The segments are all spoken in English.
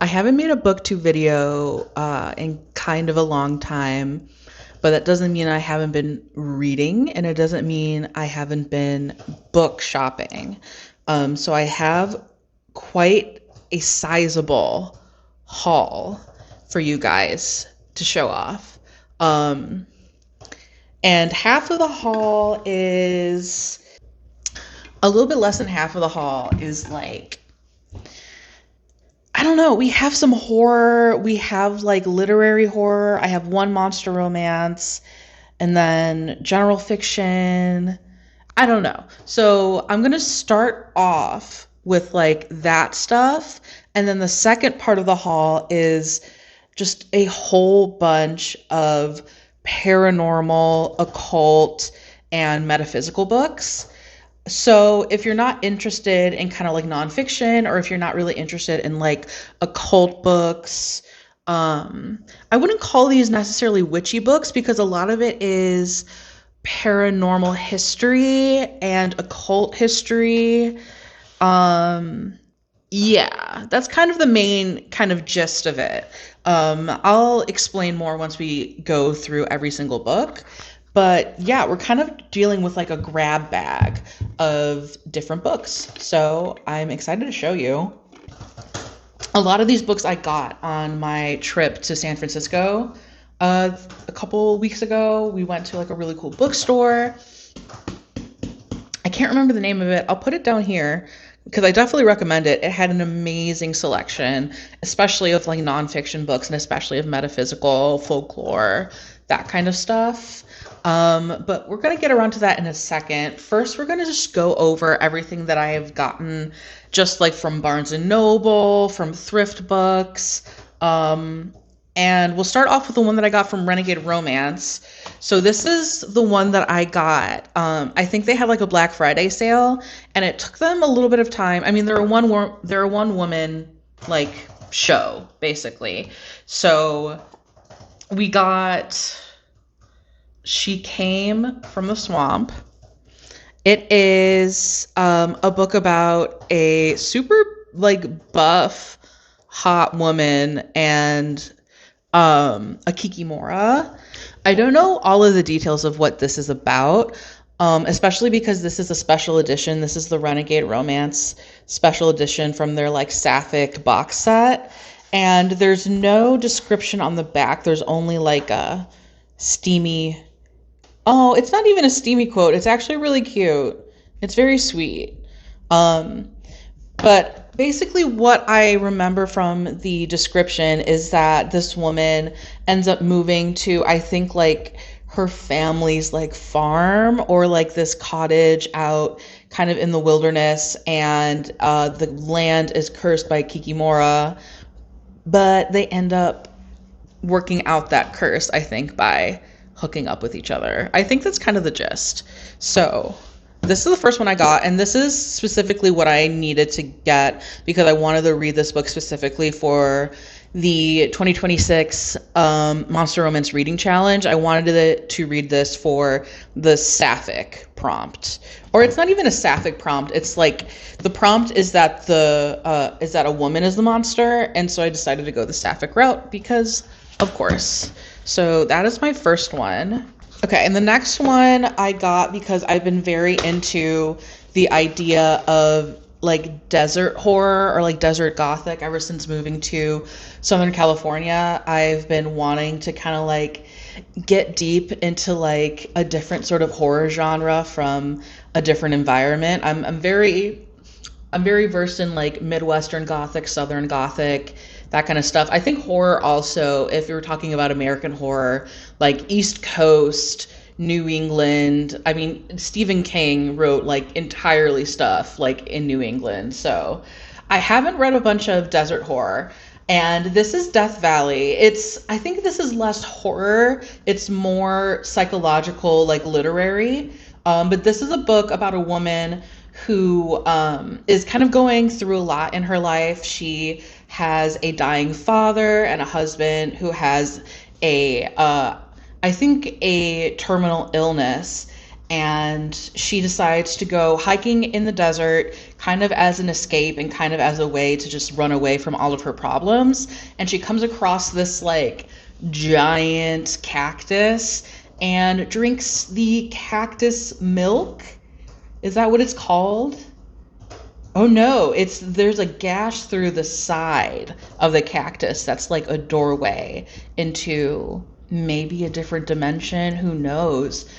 I haven't made a booktube video in kind of a long time, but that doesn't mean I haven't been reading, and it doesn't mean I haven't been book shopping. So I have quite a sizable haul for you guys to show off. Um, and half of the haul is a little bit less than half of the haul is like, I don't know. We have some horror. We have like literary horror. I have one monster romance and then general fiction. I don't know. So I'm going to start off with like that stuff. And then the second part of the haul is just a whole bunch of paranormal, occult, and metaphysical books. So if you're not interested in kind of like nonfiction, or if you're not really interested in like occult books, I wouldn't call these necessarily witchy books because a lot of it is paranormal history and occult history. Um, yeah, that's kind of the main kind of gist of it. I'll explain more once we go through every single book. But yeah, we're kind of dealing with like a grab bag of different books. So I'm excited to show you. A lot of these books I got on my trip to San Francisco a couple weeks ago. We went to like a really cool bookstore. I can't remember the name of it. I'll put it down here because I definitely recommend it. It had an amazing selection, especially of like nonfiction books and especially of metaphysical, folklore, that kind of stuff. But we're going to get around to that in a second. First, we're going to just go over everything that I have gotten just like from Barnes and Noble, from thrift books. And we'll start off with the one that I got from Renegade Romance. So this is the one that I got. I think they had like a Black Friday sale, and it took them a little bit of time. I mean, they're a one woman like show basically. So we got She Came from the Swamp. It is a book about a super like buff hot woman and a kikimora. I don't know all of the details of what this is about, especially because this is a special edition. This is the Renegade Romance special edition from their like Sapphic box set. And there's no description on the back. There's only like a steamy... Oh, it's not even a steamy quote. It's actually really cute. It's very sweet. But basically what I remember from the description is that this woman ends up moving to, I think, like her family's like farm or like this cottage out kind of in the wilderness, and the land is cursed by Kikimora, but they end up working out that curse, I think, by hooking up with each other. I think that's kind of the gist. So this is the first one I got, and this is specifically what I needed to get because I wanted to read this book specifically for the 2026 Monster Romance Reading Challenge. I wanted to read this for the Sapphic prompt. Or it's not even a Sapphic prompt. It's like the prompt is that a woman is the monster, and so I decided to go the Sapphic route because of course. So that is my first one. Okay, and the next one I got because I've been very into the idea of like desert horror or like desert gothic ever since moving to Southern California. I've been wanting to kind of like get deep into like a different sort of horror genre from a different environment. I'm very versed in like Midwestern Gothic, Southern Gothic, that kind of stuff. I think horror also, if you're talking about American horror, like East Coast, New England. I mean, Stephen King wrote like entirely stuff like in New England. So I haven't read a bunch of desert horror. And this is Death Valley. I think this is less horror. It's more psychological, like literary. But this is a book about a woman who is kind of going through a lot in her life. She has a dying father and a husband who has I think a terminal illness. and she decides to go hiking in the desert, kind of as an escape and kind of as a way to just run away from all of her problems. And she comes across this like giant cactus and drinks the cactus milk. Is that what it's called? Oh no, there's a gash through the side of the cactus that's like a doorway into maybe a different dimension, who knows?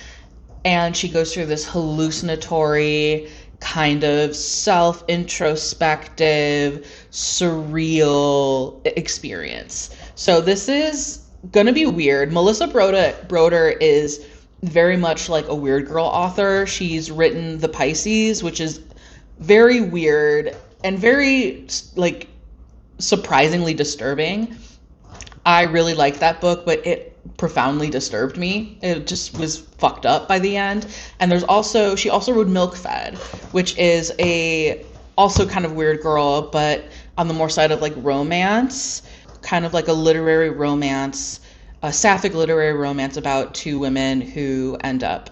And she goes through this hallucinatory, kind of self-introspective, surreal experience. So this is gonna be weird. Melissa Broder is very much like a weird girl author. She's written The Pisces, which is very weird and very like surprisingly disturbing. I really liked that book, but it profoundly disturbed me. It just was fucked up by the end. And she also wrote Milk Fed, which is also kind of weird girl, but on the more side of like romance, kind of like a literary romance, a sapphic literary romance about two women who end up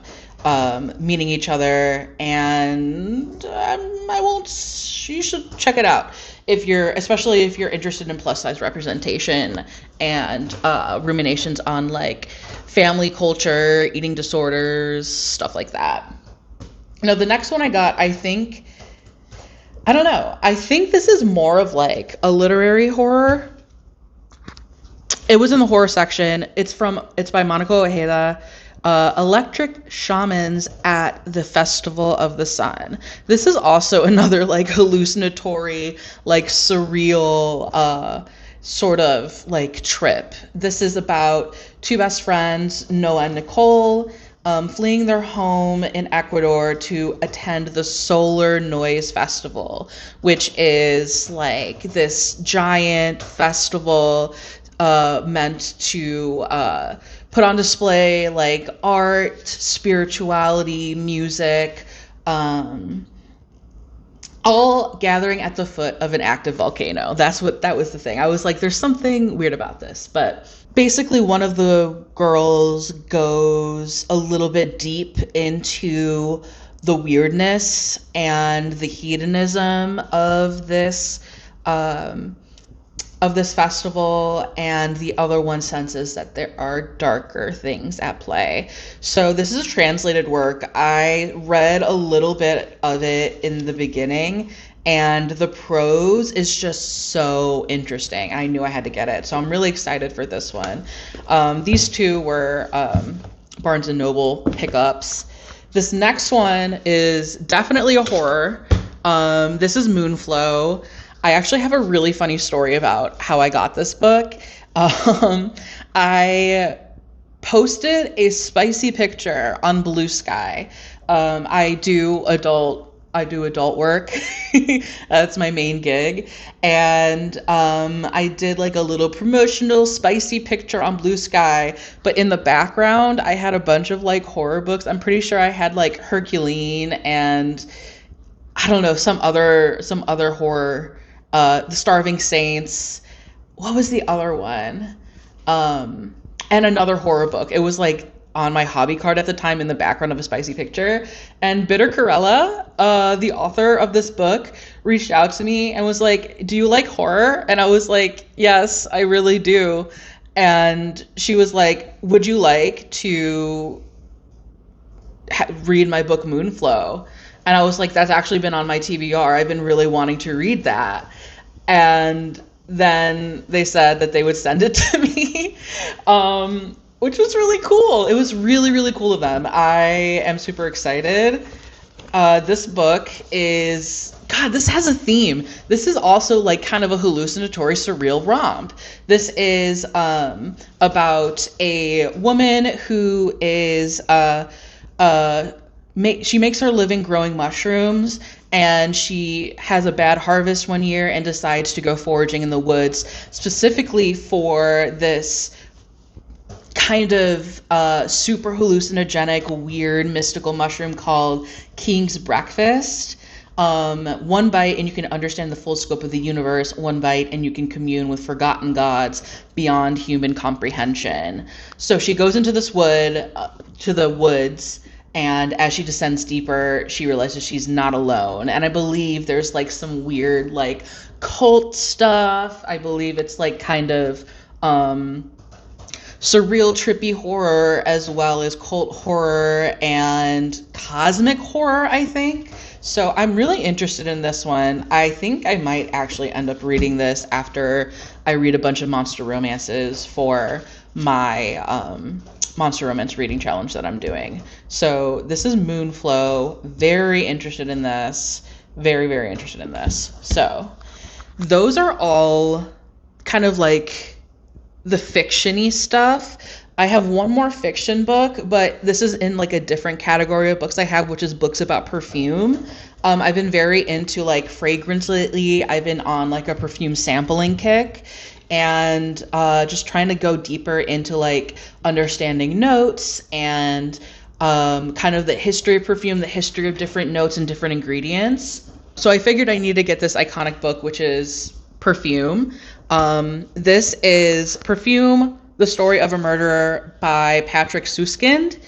meeting each other. And you should check it out especially if you're interested in plus size representation and ruminations on like family culture, eating disorders, stuff like that. Now, the next one I got, I think this is more of like a literary horror. It was in the horror section. It's by Monica Ojeda. Electric Shamans at the Festival of the Sun. This is also another like hallucinatory, like surreal sort of like trip. This is about two best friends, Noah and Nicole, fleeing their home in Ecuador to attend the Solar Noise Festival, which is like this giant festival meant to put on display like art, spirituality, music, all gathering at the foot of an active volcano. That was the thing. I was like, there's something weird about this. But basically one of the girls goes a little bit deep into the weirdness and the hedonism of this festival, and the other one senses that there are darker things at play. So this is a translated work. I read a little bit of it in the beginning, and the prose is just so interesting. I knew I had to get it, so I'm really excited for this one. These two were Barnes & Noble pickups. This next one is definitely a horror. This is Moonflow. I actually have a really funny story about how I got this book. I posted a spicy picture on Blue Sky. I do adult work. That's my main gig. And I did like a little promotional spicy picture on Blue Sky, but in the background I had a bunch of like horror books. I'm pretty sure I had like Herculean and I don't know, some other horror, The Starving Saints. What was the other one? And another horror book. It was like on my hobby card at the time in the background of a spicy picture. And Bitter Corella, the author of this book, reached out to me and was like, do you like horror? And I was like, yes, I really do. And she was like, would you like to read my book Moonflow? And I was like, that's actually been on my TBR. I've been really wanting to read that. And then they said that they would send it to me, which was really cool. It was really, really cool of them. I am super excited. This book is, God, this has a theme. This is also like kind of a hallucinatory, surreal romp. This is about a woman who is she makes her living growing mushrooms, and she has a bad harvest one year and decides to go foraging in the woods specifically for this kind of super hallucinogenic, weird, mystical mushroom called King's Breakfast. One bite and you can understand the full scope of the universe. One bite and you can commune with forgotten gods beyond human comprehension. So she goes into this to the woods, And as she descends deeper, she realizes she's not alone. And I believe there's like some weird like cult stuff. I believe it's like kind of surreal, trippy horror, as well as cult horror and cosmic horror, I think. So I'm really interested in this one. I think I might actually end up reading this after I read a bunch of monster romances for my monster romance reading challenge that I'm doing. So this is Moonflow. Very interested in this. Very, very interested in this. So those are all kind of like the fiction-y stuff. I have one more fiction book, but this is in like a different category of books I have, which is books about perfume. I've been very into like fragrance lately. I've been on like a perfume sampling kick, and just trying to go deeper into like understanding notes and kind of the history of perfume, the history of different notes and different ingredients. So I figured I need to get this iconic book, which is Perfume. This is Perfume, The Story of a Murderer by Patrick Suskind.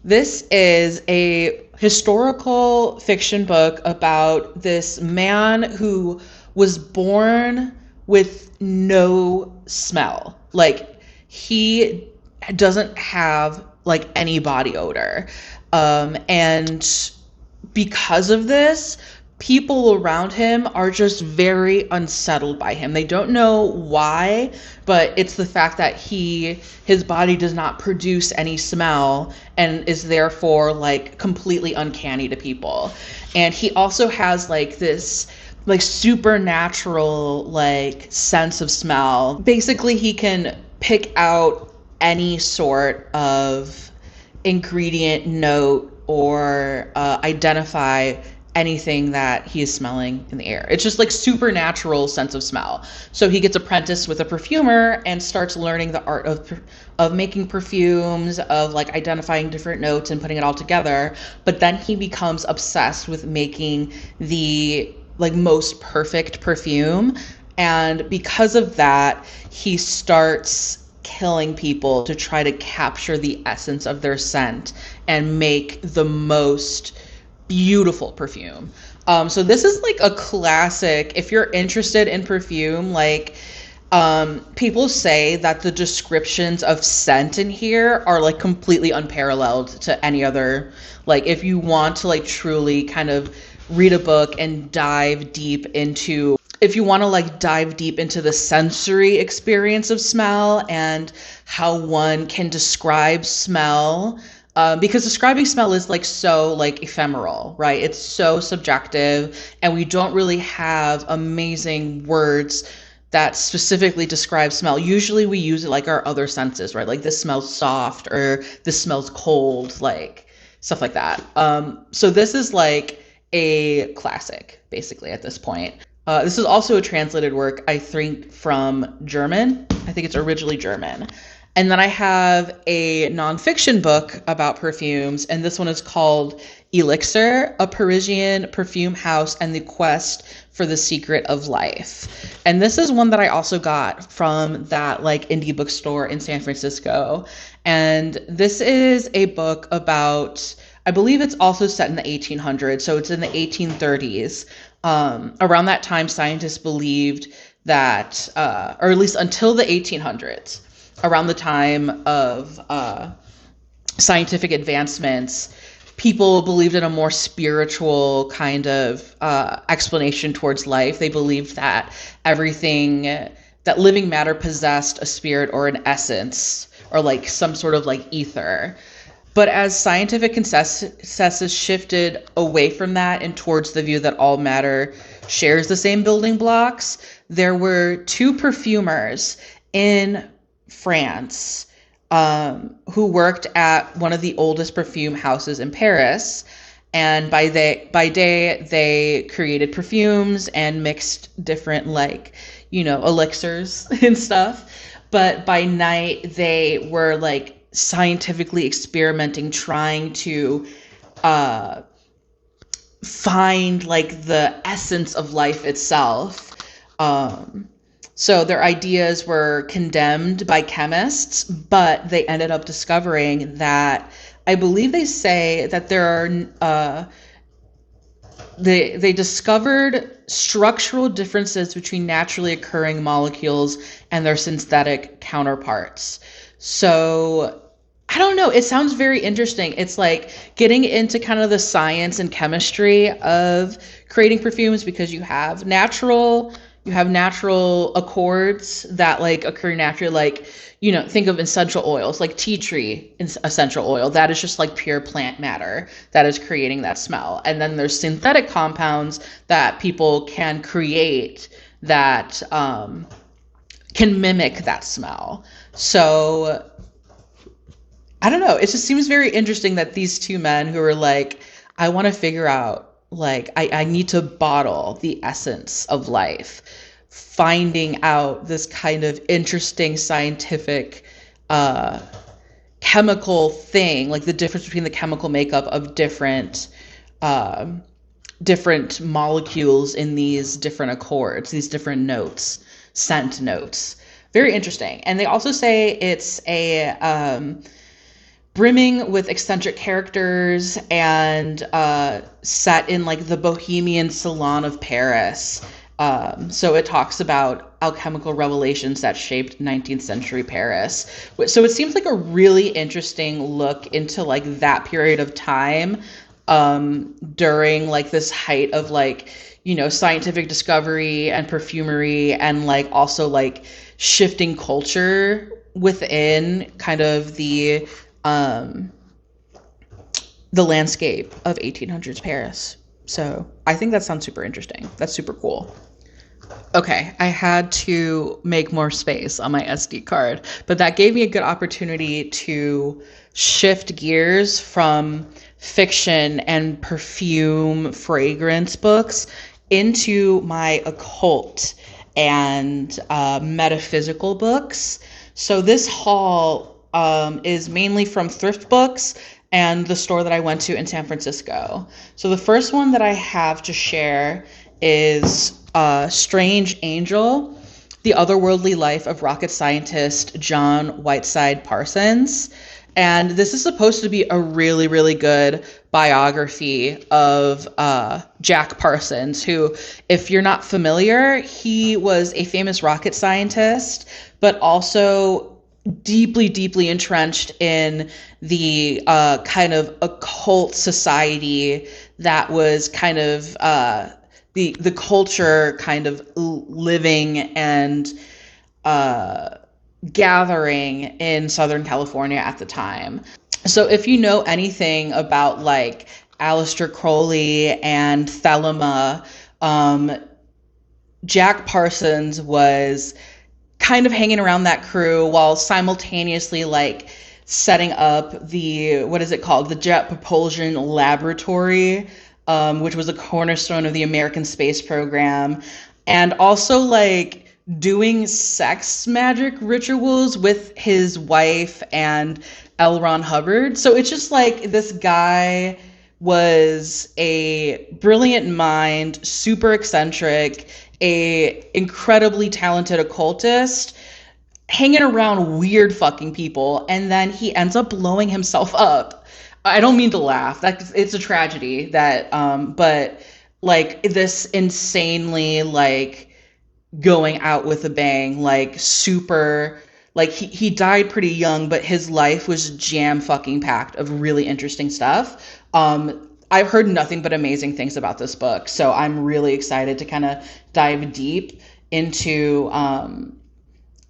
This is a historical fiction book about this man who was born with no smell. Like, he doesn't have like any body odor. And because of this, people around him are just very unsettled by him. They don't know why, but it's the fact that his body does not produce any smell and is therefore like completely uncanny to people. And he also has like this like supernatural like sense of smell. Basically, he can pick out any sort of ingredient, note, or identify anything that he is smelling in the air. It's just like supernatural sense of smell. So he gets apprenticed with a perfumer and starts learning the art of making perfumes, of like identifying different notes and putting it all together. But then he becomes obsessed with making the like most perfect perfume. And because of that, he starts killing people to try to capture the essence of their scent and make the most beautiful perfume. So this is like a classic. If you're interested in perfume, like people say that the descriptions of scent in here are like completely unparalleled to any other. Like, if you want to like truly kind of read a book and dive deep into, if you want to like dive deep into the sensory experience of smell and how one can describe smell, because describing smell is like so like ephemeral, right? It's so subjective, and we don't really have amazing words that specifically describe smell. Usually we use it like our other senses, right? Like, this smells soft, or this smells cold, like stuff like that. So this is like a classic basically at this point. This is also a translated work, I think, from German. I think it's originally German. And then I have a nonfiction book about perfumes, and this one is called Elixir, A Parisian Perfume House and the Quest for the Secret of Life. And this is one that I also got from that like indie bookstore in San Francisco. And this is a book about, I believe it's also set in the 1800s, so it's in the 1830s. Around that time, scientists believed that, or at least until the 1800s, around the time of scientific advancements, people believed in a more spiritual kind of explanation towards life. They believed that everything, that living matter possessed a spirit or an essence, or like some sort of like ether. But as scientific consensus shifted away from that and towards the view that all matter shares the same building blocks, there were two perfumers in France who worked at one of the oldest perfume houses in Paris. And by day, they created perfumes and mixed different, like, you know, elixirs and stuff. But by night, they were like scientifically experimenting, trying to find like the essence of life itself. So their ideas were condemned by chemists, but they ended up discovering that I believe they say that there are they discovered structural differences between naturally occurring molecules and their synthetic counterparts. So I don't know. It sounds very interesting. It's like getting into kind of the science and chemistry of creating perfumes, because you have natural accords that like occur naturally, like, think of essential oils, like tea tree essential oil. That is just like pure plant matter that is creating that smell. And then there's synthetic compounds that people can create that can mimic that smell. So I don't know. It just seems very interesting that these two men who are like, I want to figure out, like, I need to bottle the essence of life, finding out this kind of interesting scientific chemical thing, like the difference between the chemical makeup of different molecules in these different accords, these different notes, scent notes. Very interesting. And they also say it's a brimming with eccentric characters and set in like the Bohemian salon of Paris. So it talks about alchemical revelations that shaped 19th century Paris. So it seems like a really interesting look into like that period of time during like this height of like, scientific discovery and perfumery, and like also like shifting culture within kind of the landscape of 1800s Paris. So I think that sounds super interesting. That's super cool. Okay, I had to make more space on my SD card, but that gave me a good opportunity to shift gears from fiction and perfume fragrance books into my occult and metaphysical books. So this haul is mainly from thrift books and the store that I went to in San Francisco. So the first one that I have to share is Strange Angel, The Otherworldly Life of Rocket Scientist John Whiteside Parsons. And this is supposed to be a really, really good biography of Jack Parsons, who, if you're not familiar, he was a famous rocket scientist, but also deeply, deeply entrenched in the kind of occult society that was kind of the culture kind of living and gathering in Southern California at the time. So if you know anything about like Aleister Crowley and Thelema, Jack Parsons was kind of hanging around that crew while simultaneously like setting up the, what is it called? The Jet Propulsion Laboratory, which was a cornerstone of the American space program, and also like doing sex magic rituals with his wife and L. Ron Hubbard. So it's just like this guy was a brilliant mind, super eccentric, a incredibly talented occultist, hanging around weird fucking people, and then he ends up blowing himself up. I don't mean to laugh. It's a tragedy that, but like this insanely like going out with a bang, like super, like he died pretty young, but his life was jam fucking packed of really interesting stuff. I've heard nothing but amazing things about this book, so I'm really excited to kind of dive deep into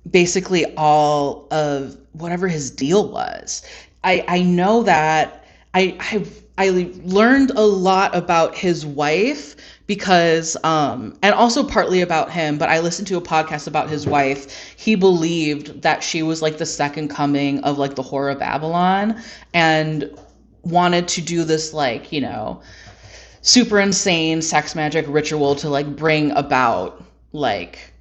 basically all of whatever his deal was. I know that I learned a lot about his wife because, and also partly about him, but I listened to a podcast about his wife. He believed that she was like the second coming of like the Whore of Babylon, and wanted to do this like, super insane sex magic ritual to like bring about like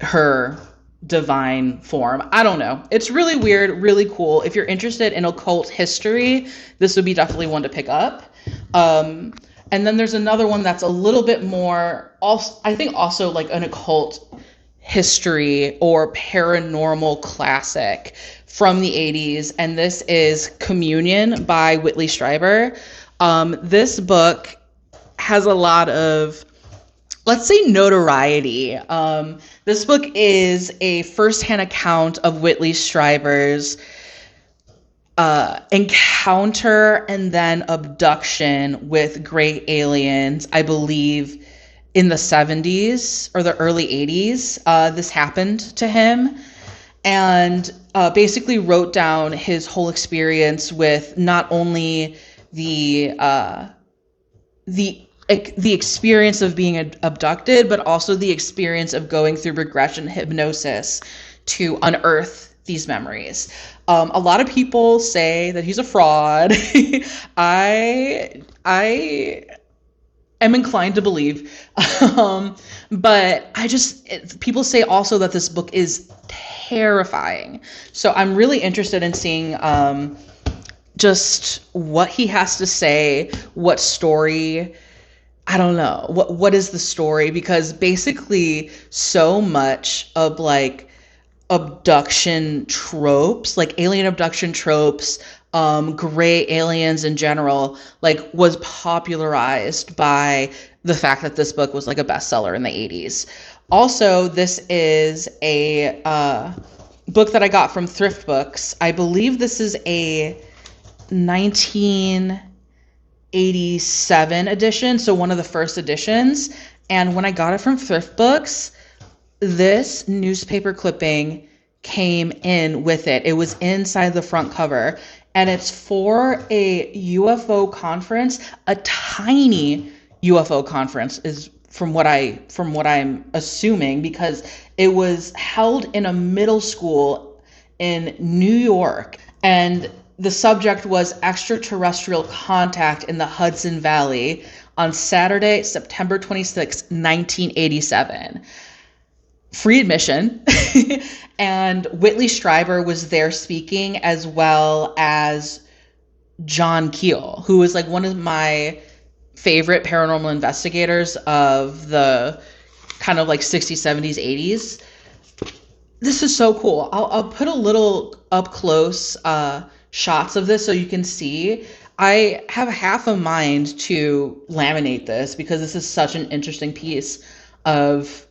her divine form. I don't know. It's really weird, really cool. If you're interested in occult history, this would be definitely one to pick up. And then there's another one that's a little bit more, also, I think also like an occult history or paranormal classic from the 80s, and this is Communion by Whitley Strieber. This book has a lot of, let's say, notoriety. This book is a firsthand account of Whitley Strieber's encounter and then abduction with gray aliens, I believe in the 70s or the early 80s. This happened to him, and basically wrote down his whole experience with not only the experience of being abducted, but also the experience of going through regression hypnosis to unearth these memories. A lot of people say that he's a fraud. I am inclined to believe. But people say also that this book is terrifying. So I'm really interested in seeing just what he has to say, what story. I don't know. What is the story? Because basically so much of like abduction tropes, like alien abduction tropes, gray aliens in general, like was popularized by the fact that this book was like a bestseller in the 80s. Also, this is a book that I got from Thrift Books. I believe this is a 1987 edition, so one of the first editions. And when I got it from Thrift Books, this newspaper clipping came in with it. It was inside the front cover, and it's for a UFO conference, a tiny UFO conference is from what I'm assuming, because it was held in a middle school in New York, and the subject was extraterrestrial contact in the Hudson Valley on Saturday, September 26, 1987. Free admission. And Whitley Strieber was there speaking, as well as John Keel, who is like one of my favorite paranormal investigators of the kind of like 60s, 70s, 80s. This is so cool. I'll put a little up close shots of this so you can see. I have half a mind to laminate this because this is such an interesting piece of,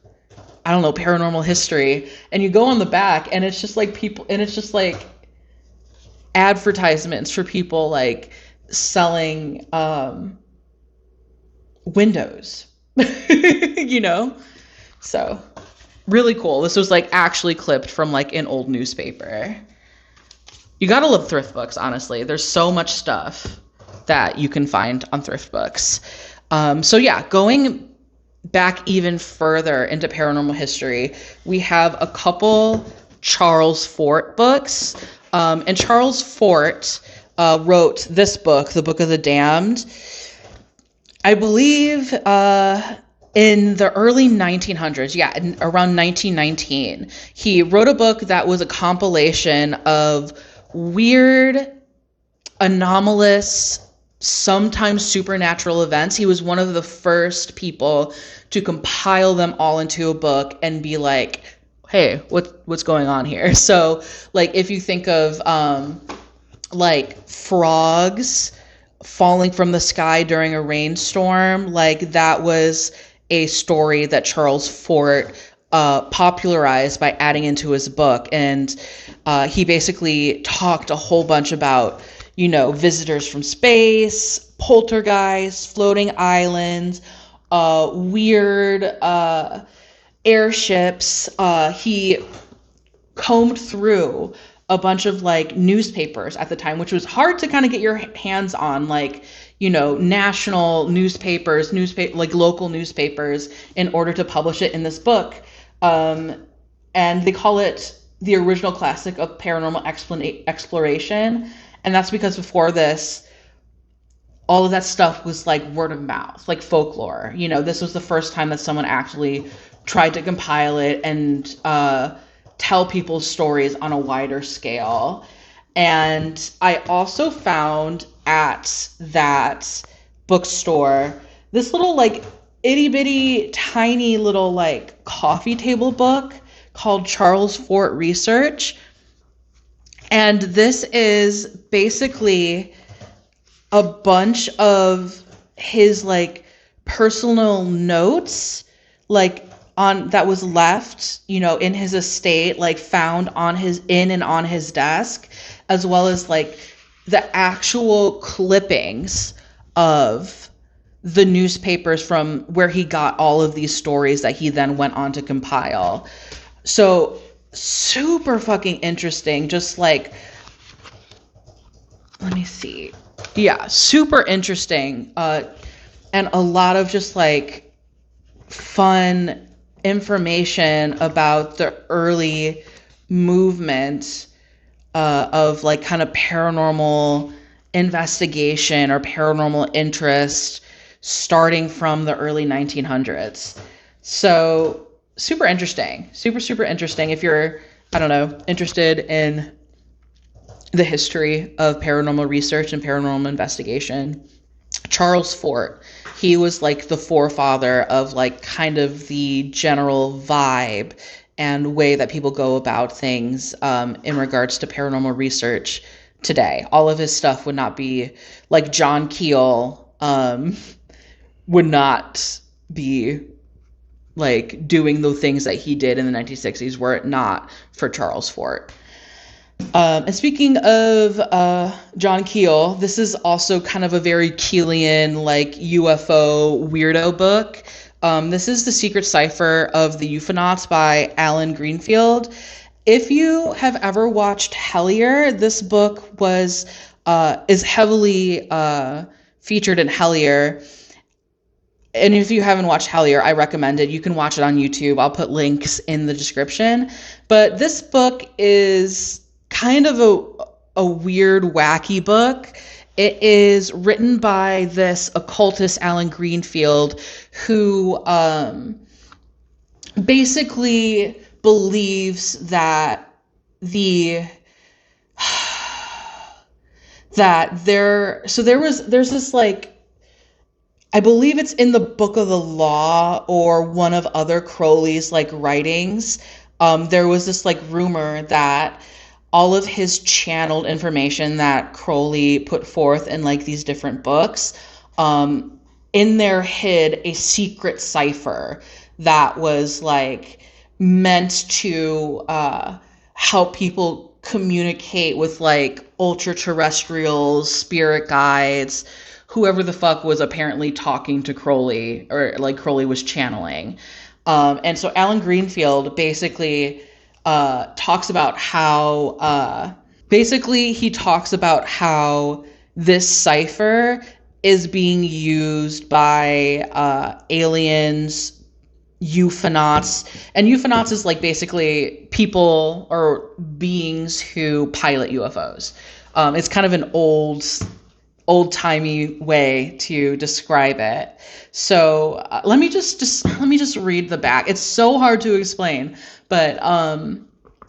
I don't know, paranormal history. And you go on the back and it's just like people, and it's just like advertisements for people like selling windows, you know? So really cool. This was like actually clipped from like an old newspaper. You gotta love Thrift Books, honestly. There's so much stuff that you can find on Thrift Books. So yeah, going back even further into paranormal history, we have a couple Charles Fort books. And Charles Fort wrote this book, The Book of the Damned, I believe in the early 1900s, around 1919. He wrote a book that was a compilation of weird, anomalous, sometimes supernatural events. He was one of the first people to compile them all into a book and be like, hey, what's going on here? So like if you think of like frogs falling from the sky during a rainstorm, like that was a story that Charles Fort popularized by adding into his book. And he basically talked a whole bunch about, you know, visitors from space, poltergeists, floating islands, weird airships. He combed through a bunch of like newspapers at the time, which was hard to kind of get your hands on, like, you know, national newspapers, like local newspapers, in order to publish it in this book. And they call it the original classic of paranormal exploration. And that's because before this, all of that stuff was like word of mouth, like folklore. You know, this was the first time that someone actually tried to compile it and tell people's stories on a wider scale. And I also found at that bookstore this little like itty bitty tiny little like coffee table book called Charles Fort Research. And this is basically a bunch of his like personal notes, like on that was left, in his estate, like found on his desk, as well as like the actual clippings of the newspapers from where he got all of these stories that he then went on to compile. So super fucking interesting. Just like, let me see. Yeah, super interesting. And a lot of just like fun information about the early movement of like kind of paranormal investigation or paranormal interest starting from the early 1900s. So super interesting, super interesting. If you're, I don't know, interested in the history of paranormal research and paranormal investigation, Charles Fort, he was like the forefather of like kind of the general vibe and way that people go about things in regards to paranormal research today. All of his stuff would not be like John Keel would not be like doing the things that he did in the 1960s were it not for Charles Fort. And speaking of John Keel, this is also kind of a very Keelian, like UFO weirdo book. This is The Secret Cipher of the UFOnauts by Alan Greenfield. If you have ever watched Hellier, this book is heavily featured in Hellier. And if you haven't watched Hellier, I recommend it. You can watch it on YouTube. I'll put links in the description. But this book is kind of a weird, wacky book. It is written by this occultist, Alan Greenfield, who basically believes that there's this like, I believe it's in the Book of the Law or one of other Crowley's like writings. There was this like rumor that all of his channeled information that Crowley put forth in like these different books, in there hid a secret cipher that was like meant to help people communicate with like ultra terrestrials, spirit guides, whoever the fuck was apparently talking to Crowley, or like Crowley was channeling. And so Alan Greenfield basically talks about how this cipher is being used by aliens, UFOnauts, and UFOnauts is like basically people or beings who pilot UFOs. It's kind of an old-timey way to describe it. So let me just read the back. It's so hard to explain, but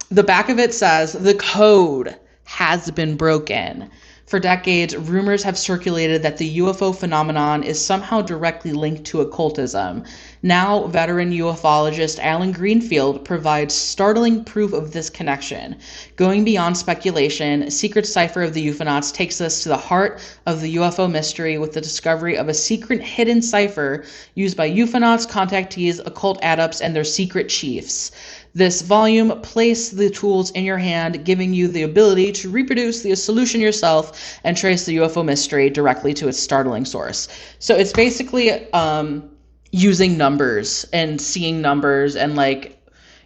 the back of it says, "The code has been broken. For decades, rumors have circulated that the UFO phenomenon is somehow directly linked to occultism. Now, veteran ufologist Alan Greenfield provides startling proof of this connection. Going beyond speculation, Secret Cipher of the UFOnauts takes us to the heart of the UFO mystery with the discovery of a secret hidden cipher used by UFOnauts, contactees, occult adepts, and their secret chiefs. This volume places the tools in your hand, giving you the ability to reproduce the solution yourself and trace the UFO mystery directly to its startling source." So it's basically using numbers and seeing numbers and like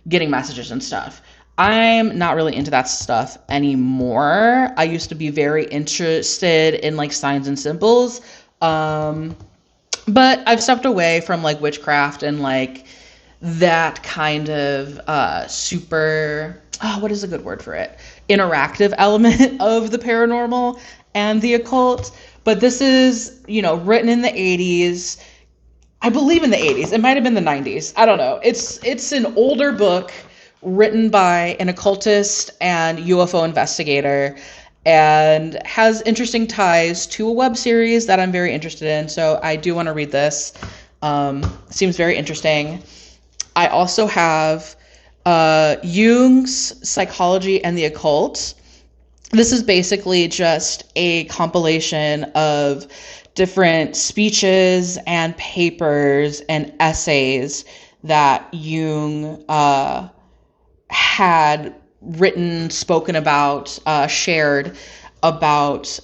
getting messages and stuff. I'm not really into that stuff anymore. I used to be very interested in like signs and symbols. But I've stepped away from like witchcraft and like that kind of super, what is a good word for it? Interactive element of the paranormal and the occult. But this is, written in the 80s. I believe in the 80s. It might have been the 90s. I don't know. It's an older book written by an occultist and UFO investigator, and has interesting ties to a web series that I'm very interested in. So I do want to read this. Seems very interesting. I also have Jung's Psychology and the Occult. This is basically just a compilation of different speeches and papers and essays that Jung had written, spoken about, shared about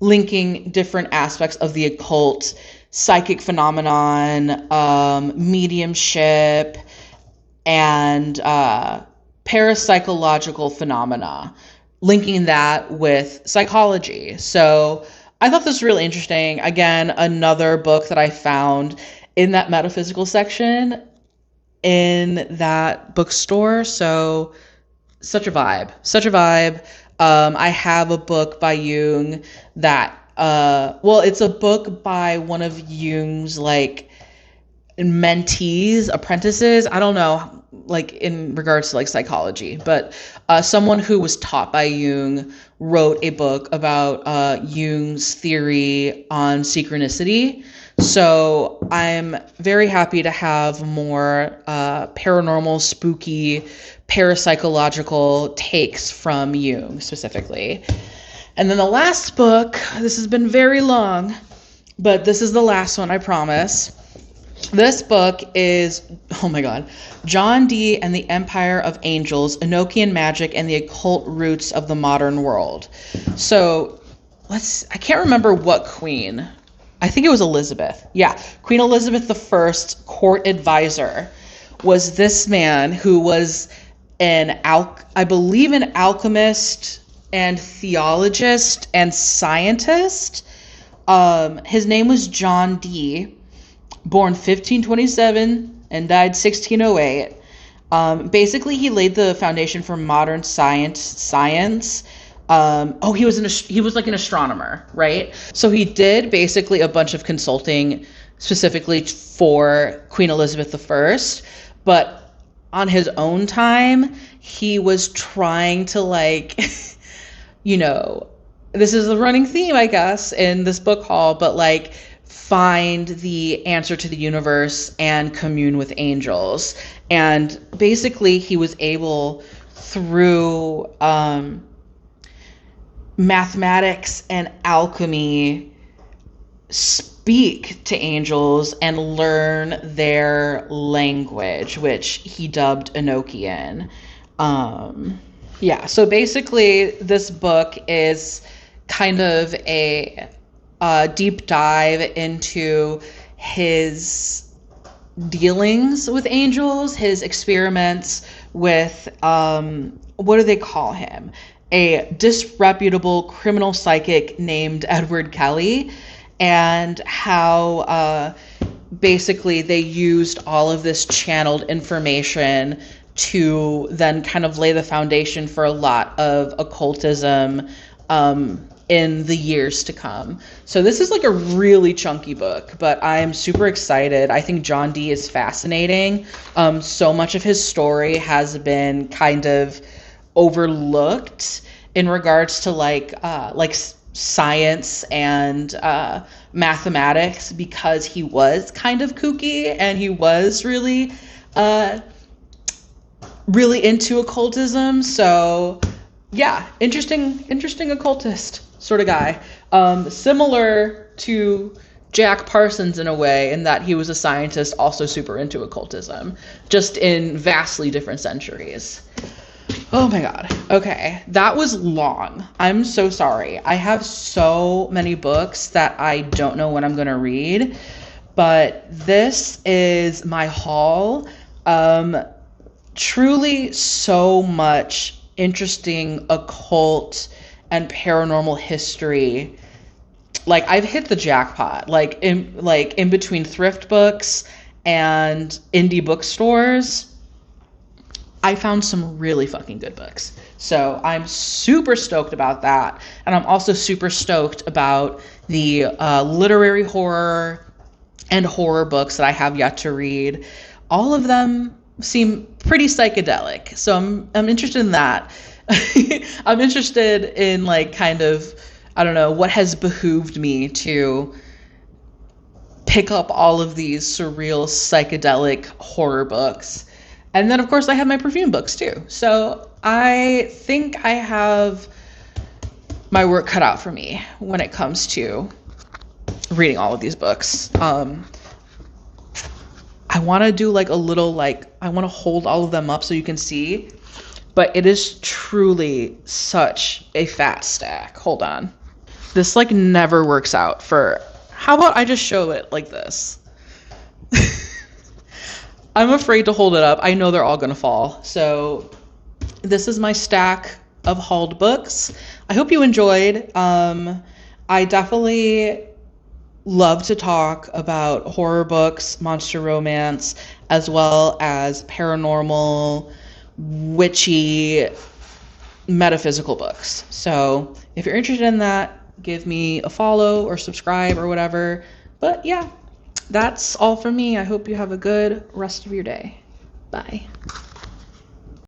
linking different aspects of the occult, psychic phenomenon, mediumship, and parapsychological phenomena, linking that with psychology. So I thought this was really interesting. Again, another book that I found in that metaphysical section in that bookstore. So such a vibe, such a vibe. I have a book by Jung that, well, it's a book by one of Jung's like mentees, apprentices. I don't know, like in regards to like psychology, but someone who was taught by Jung wrote a book about Jung's theory on synchronicity. So I'm very happy to have more paranormal, spooky, parapsychological takes from Jung specifically. And then the last book, this has been very long, but this is the last one, I promise. This book is, oh my God, John Dee and the Empire of Angels, Enochian Magic and the Occult Roots of the Modern World. So I can't remember what queen. I think it was Elizabeth. Yeah, Queen Elizabeth I's court advisor was this man who was I believe an alchemist and theologist and scientist. His name was John Dee, born 1527 and died 1608. Basically, he laid the foundation for modern science. He was like an astronomer, right? So he did basically a bunch of consulting specifically for Queen Elizabeth I, but on his own time, he was trying to like, this is a running theme, I guess, in this book haul, but like find the answer to the universe and commune with angels. And basically he was able through mathematics and alchemy speak to angels and learn their language, which he dubbed Enochian. So basically this book is kind of a deep dive into his dealings with angels, his experiments with, what do they call him? A disreputable criminal psychic named Edward Kelly, and how basically they used all of this channeled information to then kind of lay the foundation for a lot of occultism in the years to come. So this is like a really chunky book, but I am super excited. I think John Dee is fascinating. So much of his story has been kind of overlooked in regards to like science and mathematics, because he was kind of kooky and he was really into occultism. So yeah, interesting occultist sort of guy. Similar to Jack Parsons in a way, in that he was a scientist also super into occultism, just in vastly different centuries. Oh my God. Okay. That was long. I'm so sorry. I have so many books that I don't know when I'm going to read, but this is my haul. Truly so much interesting occult and paranormal history. Like, I've hit the jackpot, like in between thrift books and indie bookstores. I found some really fucking good books. So I'm super stoked about that. And I'm also super stoked about the literary horror and horror books that I have yet to read. All of them seem pretty psychedelic. So I'm interested in that. I'm interested in like kind of, I don't know, what has behooved me to pick up all of these surreal psychedelic horror books. And then, of course, I have my perfume books too. So I think I have my work cut out for me when it comes to reading all of these books. I want to do like a little, like, I want to hold all of them up so you can see, but it is truly such a fat stack. Hold on. This like never works out for, how about I just show it like this? I'm afraid to hold it up. I know they're all going to fall. So this is my stack of hauled books. I hope you enjoyed. I definitely love to talk about horror books, monster romance, as well as paranormal, witchy, metaphysical books. So if you're interested in that, give me a follow or subscribe or whatever. But yeah, that's all from me. I hope you have a good rest of your day. Bye.